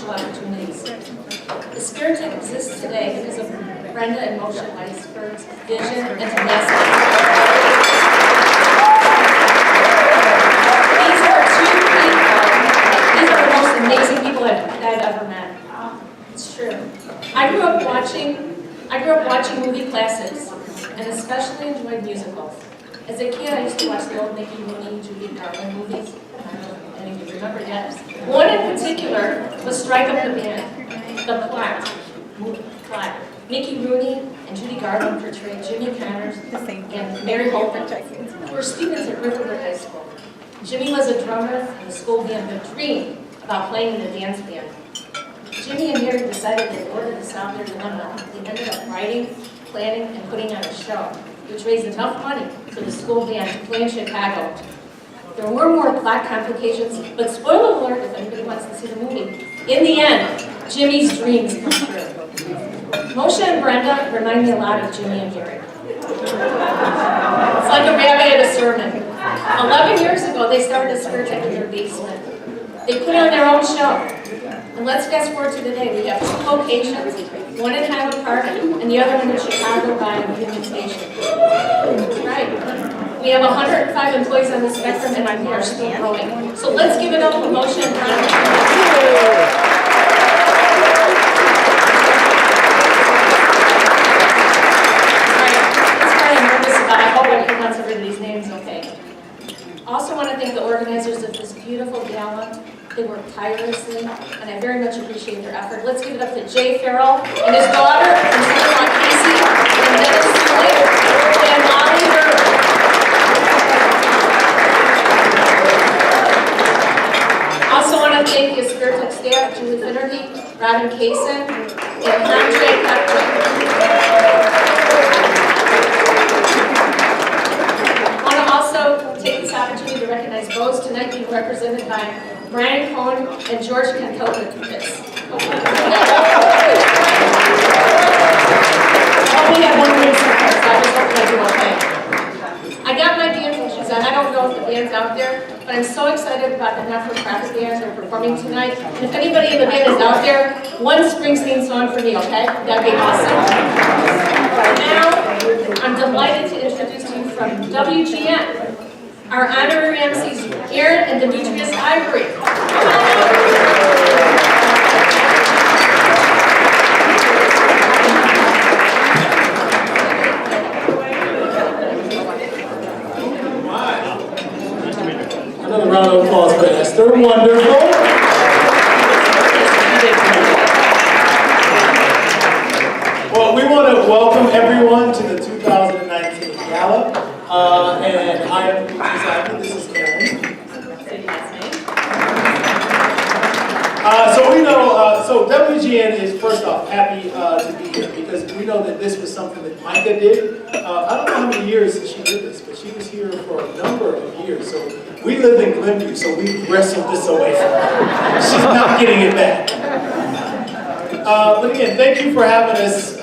financial opportunities. Aspiritech exists today because of Brenda and Moshe Weitzberg's vision and tenacity. These are the most amazing people I've ever met. It's true. I grew up watching movie classics, and especially enjoyed musicals. As a kid, I used to watch the old Mickey Rooney, Judy Garland movies. I don't know if any of you remember yet. One in particular was Strike Up the Band, the plot. Mickey Rooney and Judy Garland portrayed Jimmy Connors and Mary Holden, who were students at Riverwood High School. Jimmy was a drummer in the school band, but dreamed about playing in the dance band. Jimmy and Mary decided that in order to solve their dilemma, they ended up writing, planning, and putting on a show, which raised enough money for the school band to play in Chicago. There were more plot complications, but spoiler alert if anybody wants to see the movie. In the end, Jimmy's dreams come true. Moshe and Brenda remind me a lot of Jimmy and Mary. It's like a rabbit at a sermon. 11 years ago, they started Aspiritech in their basement. They put on their own show. And let's fast forward to today. We have 2 locations, one in Highland Park and the other one in Chicago by Union Station. Right. We have 105 employees on the spectrum and we are still growing. So let's give it up for Moshe and Brenda. Also want to thank the organizers of this beautiful gala. They work tirelessly, and I very much appreciate their effort. Let's give it up to Jay Farrell and his daughter, and son-in-law Casey, and Dennis Smith, and Oliver. Also want to thank the Aspiritech staff, Julie Finnerty, Robin Kaysen, and Andre Pepper. Take this opportunity to recognize Bose tonight being represented by Brian Cohen and George Kantokovitz. We have one minute so far, so I just hope I do okay. I got my dancing shoes on. I don't know if the band's out there, but I'm so excited about the not-for-profit band that are performing tonight. And if anybody in the band is out there, one Springsteen song for me, okay? That'd be awesome. Now, I'm delighted to introduce to you from WGN. Our honorary MCs, Erin and Demetrius Ivory. Another round of applause for Esther. Wonderful. Well, we want to welcome everyone to the 2019 Gala. And I am Brusic. This is Erin. So we know, so WGN is first off happy to be here because we know that this was something that Micah did. I don't know how many years she did this, but she was here for a number of years. So we live in Glenview, so we wrestled this away from her. She's not getting it back. But again, thank you for having us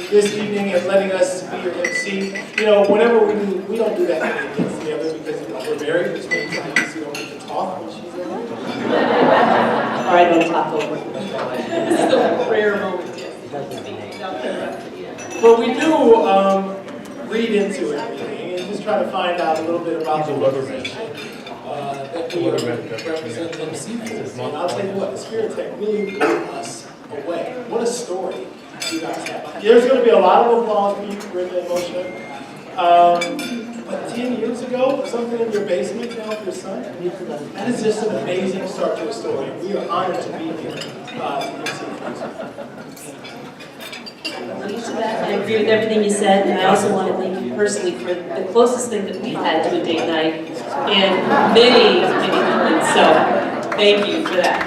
this evening and letting us be your MC. You know, whenever we don't do that against the other because we're married, which means we don't get to talk when she's there. All right, don't talk over. This is the rare moment. But we do read into everything and just try to find out a little bit about the organization that we represent MC for. And I'll tell you what, Aspiritech really blew us away. What a story you guys have. There's going to be a lot of applause for you, Brenda and Moshe. But 10 years ago, something in your basement to help your son, that is just an amazing start to a story. We are honored to be here I agree with everything you said, and I also want to thank you personally for the closest thing that we've had to a date night in many moments. So thank you for that.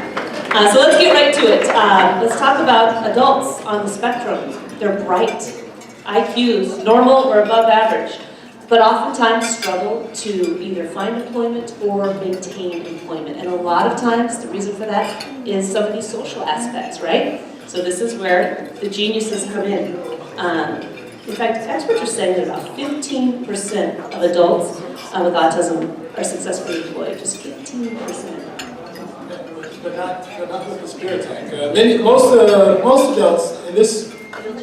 So let's get right to it. Let's talk about adults on the spectrum. They're bright, IQs, normal or above average, but oftentimes struggle to either find employment or maintain employment. And a lot of times, the reason for that is some of these social aspects, right? So this is where the geniuses come in. In fact, experts are saying that about 15% of adults with autism are successfully employed, just 15%. but not with Aspiritech. Most adults, and this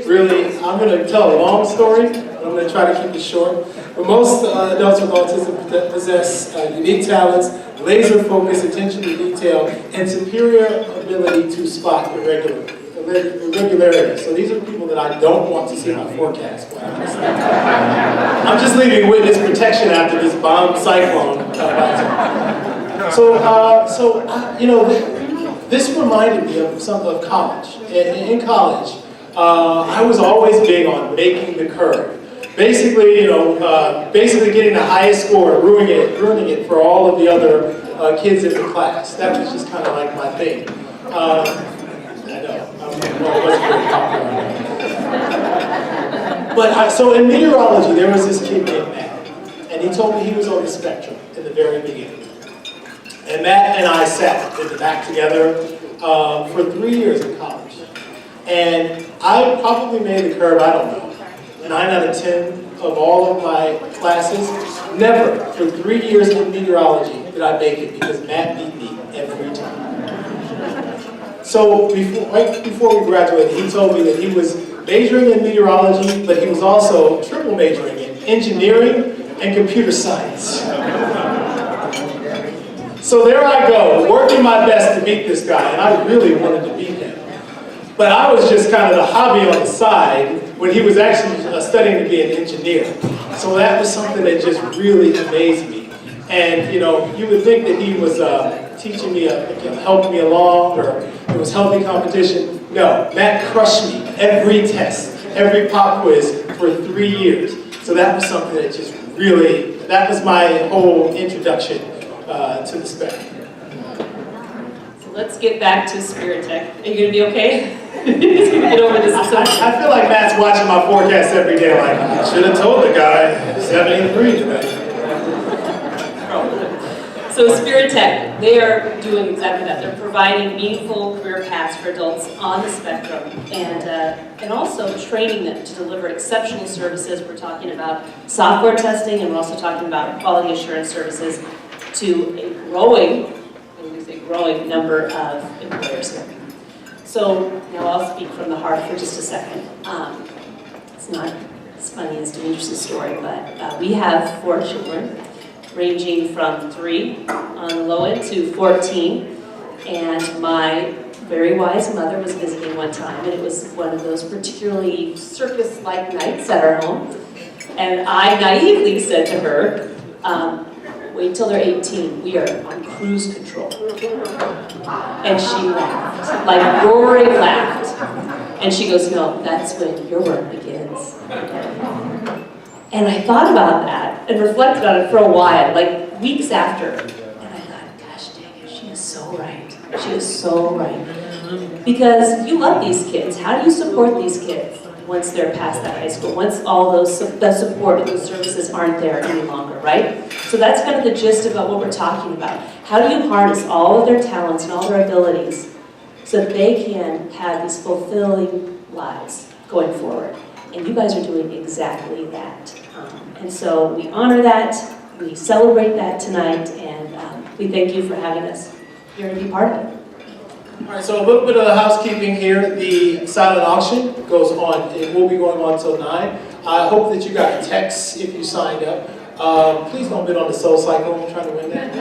really, I'm going to tell a long story, but I'm going to try to keep it short. But most adults with autism possess unique talents, laser focus, attention to detail, and superior ability to spot irregularities. So these are people that I don't want to see my forecast. I'm just leaving witness protection after this bomb cyclone. This reminded me of some of college. In college, I was always big on making the curve. Basically, getting the highest score, ruining it for all of the other kids in the class. That was just kind of like my thing. I know, it wasn't very popular. But so in meteorology, there was this kid named Matt, and he told me he was on the spectrum in the very beginning. And Matt and I sat in the back together for 3 years in college. And I probably made the curve, I don't know, 9 out of 10 of all of my classes. Never, for 3 years in meteorology, did I make it because Matt beat me every time. So right before we graduated, he told me that he was majoring in meteorology, but he was also triple majoring in engineering and computer science. So there I go, working my best to beat this guy, and I really wanted to beat him. But I was just kind of the hobby on the side when he was actually studying to be an engineer. So that was something that just really amazed me. And you would think that he was teaching me, helping me along, or it was healthy competition. No, Matt crushed me every test, every pop quiz for 3 years. So that was something that just really, that was my whole introduction to the spectrum. So let's get back to Aspiritech. Are you going to be okay? He's going to get over this. I feel like Matt's watching my forecast every day like, I should have told the guy 73 today. So Aspiritech, they are doing exactly that. They're providing meaningful career paths for adults on the spectrum and also training them to deliver exceptional services. We're talking about software testing, and we're also talking about quality assurance services to a growing number of employers here. So now I'll speak from the heart for just a second. It's not as funny as Demetrius' story, but we have 4 children, ranging from 3 on the low end to 14. And my very wise mother was visiting one time, and it was one of those particularly circus-like nights at our home. And I naively said to her, wait till they're 18, we are on cruise control. And she laughed, like roaring laughed. And she goes, no, that's when your work begins. And I thought about that and reflected on it for a while, like weeks after. And I thought, gosh dang it, she is so right. She is so right. Because you love these kids. How do you support these kids once they're past that high school? Once all that support and those services aren't there any longer, right? So that's kind of the gist about what we're talking about. How do you harness all of their talents and all their abilities so that they can have these fulfilling lives going forward? And you guys are doing exactly that. And so we honor that, we celebrate that tonight, and we thank you for having us here to be part of it. All right, so a little bit of the housekeeping here. The silent auction goes on. It will be going on until 9. I hope that you got a text if you signed up. Please don't bid on the Soul Cycle. I'm trying to win that.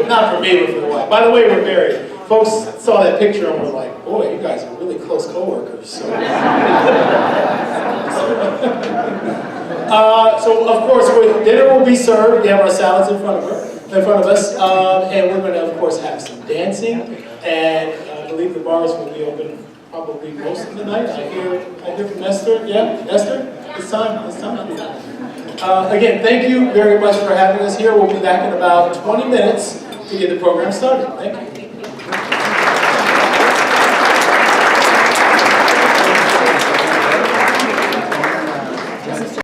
Not for me, but for the wife. By the way, we're married. Folks saw that picture and were like, boy, you guys are really close co-workers. So, so of course, dinner will be served. We have our salads in front of us. And we're going to, of course, have some dancing. And I believe the bars will be open probably most of the night. I hear from Esther. Yeah, Esther? It's time. Again, thank you very much for having us here. We'll be back in about 20 minutes to get the program started. Thank you.